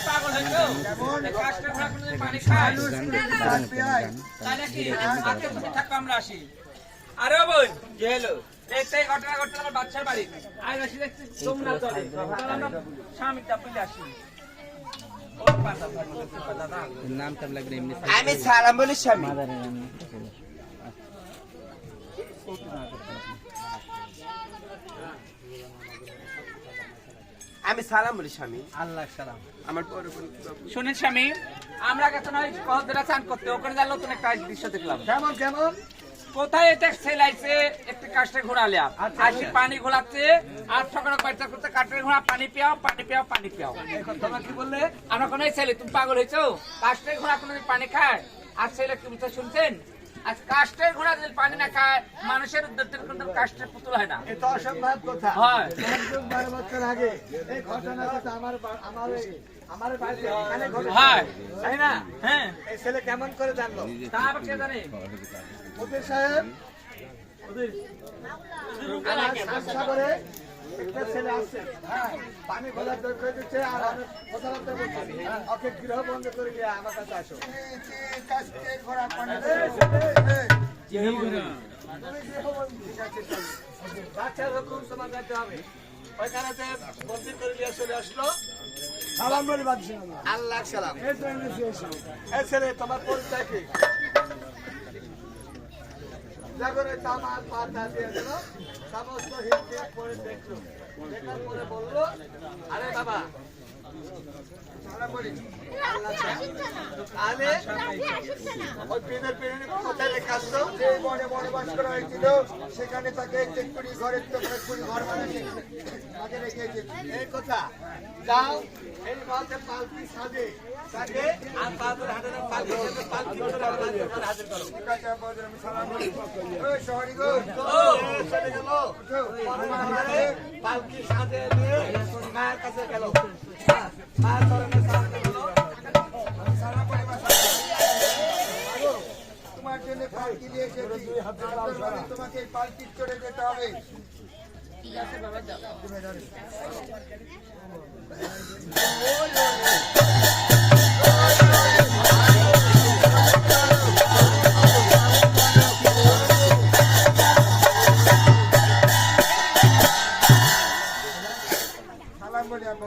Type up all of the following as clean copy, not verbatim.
পাগল হয়েছো? কাস্টের ঘোড়া কোনোদিন পানি খায়? তাই নাকি? আজকে তুমি থাকো, আমরা আসি। আরে বোন, কি হলো? এই ঘটনা ঘটনা আমার বাচ্চার বাড়ি। আজ আসি দেখছি যমুনা চলে। আমরা স্বামীটা পেলে আসি। আমি সালাম বলি স্বামী। আমি সালাম বলি স্বামী। আল্লাহ সালাম। আমার বড় বোন শোনেন স্বামী, আমরা গেছে নয় কহদেরা চান করতে, ওখানে যা নতুন একটা দৃশ্য দেখলাম। কেমন কেমন? কোথায় এটা সেলাইছে একটি কাস্টের ঘোড়া লিয়া, আসি পানি ঘোলাচ্ছে আর সকালে কয়েকটা করতে কাস্টের ঘোড়া পানি পিয়াও পানি পিয়াও পানি পিয়াও। তোমরা কি বললে? আমরা কোনো ছেলে তুমি পাগল হয়েছো? কাস্টের ঘোড়া কোনোদিন পানি খায়? আর ছেলে কি বলতে শুনছেন? আজ কাস্টের ঘোড়া যদি পানি না খায়, মানুষের উদ্যোগ কিন্তু কাস্টের পুতুল হয় না। এটা অসম্ভব কথা। হয়। 12 বছর আগে এই ঘটনা কথা আমার বাড়িতে এখানে ঘটেছে। হয়। তাই না? হ্যাঁ। এই ছেলে কেমন করে জানলো? তা আবার কে জানে? মুফতি সাহেব, সাগরে একটা ছেলে আসছে, পানি ঘোলার দরকার দিচ্ছে আর আমি কথাবার্তা বলছি, ওকে গৃহ বন্ধ করে দিয়ে আমার কাছে আসো। বাচ্চার হুকুম তোমার যাইতে হবে। ওইখানে বন্দি করে নিয়ে চলে আসলো। সালাম বলে বাদ আল্লাহ সালাম। এই ছেলে তোমার পরিচয় কি? জাগরে তামার পাতা দিয়ে দিল, সমস্ত হিন্দে পরে দেখলো, দেখার পরে বললো, আরে বাবা সেখানে তাকে ঘরের তো ঘর বানিয়ে এই কথা যাও, এই মাঝে পালকি সাজে তাকে আর বাদুর হাটের পালকি করে হাজির করো। চলে গেল পালকি সাজে নিয়ে মায়ের কাছে গেল, মায়ের চরণে সালাম করলো। তোমার জন্য পালকি দিয়ে এসেছি, তোমাকে পালকি চড়ে যেতে হবে। ঠিক আছে বাবা, যাও। সালাম বলি আব্বা।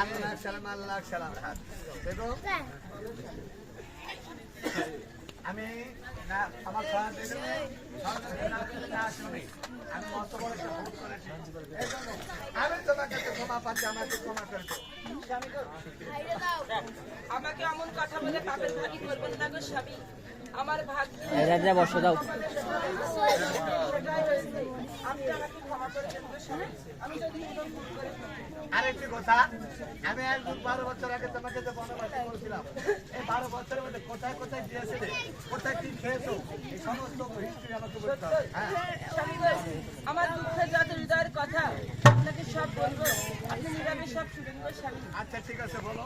আল্লাহ সালাম, আল্লাহ সালাম। দেখো আমি না আমার আমি মস্ত বড় একটা ভুল করেছি, আমি তোমার কাছে ক্ষমা পাচ্ছি, আমাকে ক্ষমা করে দাও। আমাকে এমন কথা বলে পাপের ভাগী করবেন না গো স্বামী। আমার ভাগ্য বসে দাও। আপনি আমাকে ক্ষমা করে দেন গো স্বামী। আমি যদি কোনো ভুল করে থাকি। আরেকটি কথা, আমি আজ 12 বছর আগে তোমাকে যে বনবাসে করেছিলাম, এই 12 বছরের মধ্যে কোথায় কোথায় গিয়েছিলে, কোথায় কি খেয়েছো, এই সমস্ত হিস্ট্রি আমাকে বলতে হবে। স্বামী গো, আমার দুঃখের যত হৃদয়ের কথা আপনাকে সব বলবো, আপনি নীরবে সব শুনেন গো স্বামী। আচ্ছা ঠিক আছে, বলো।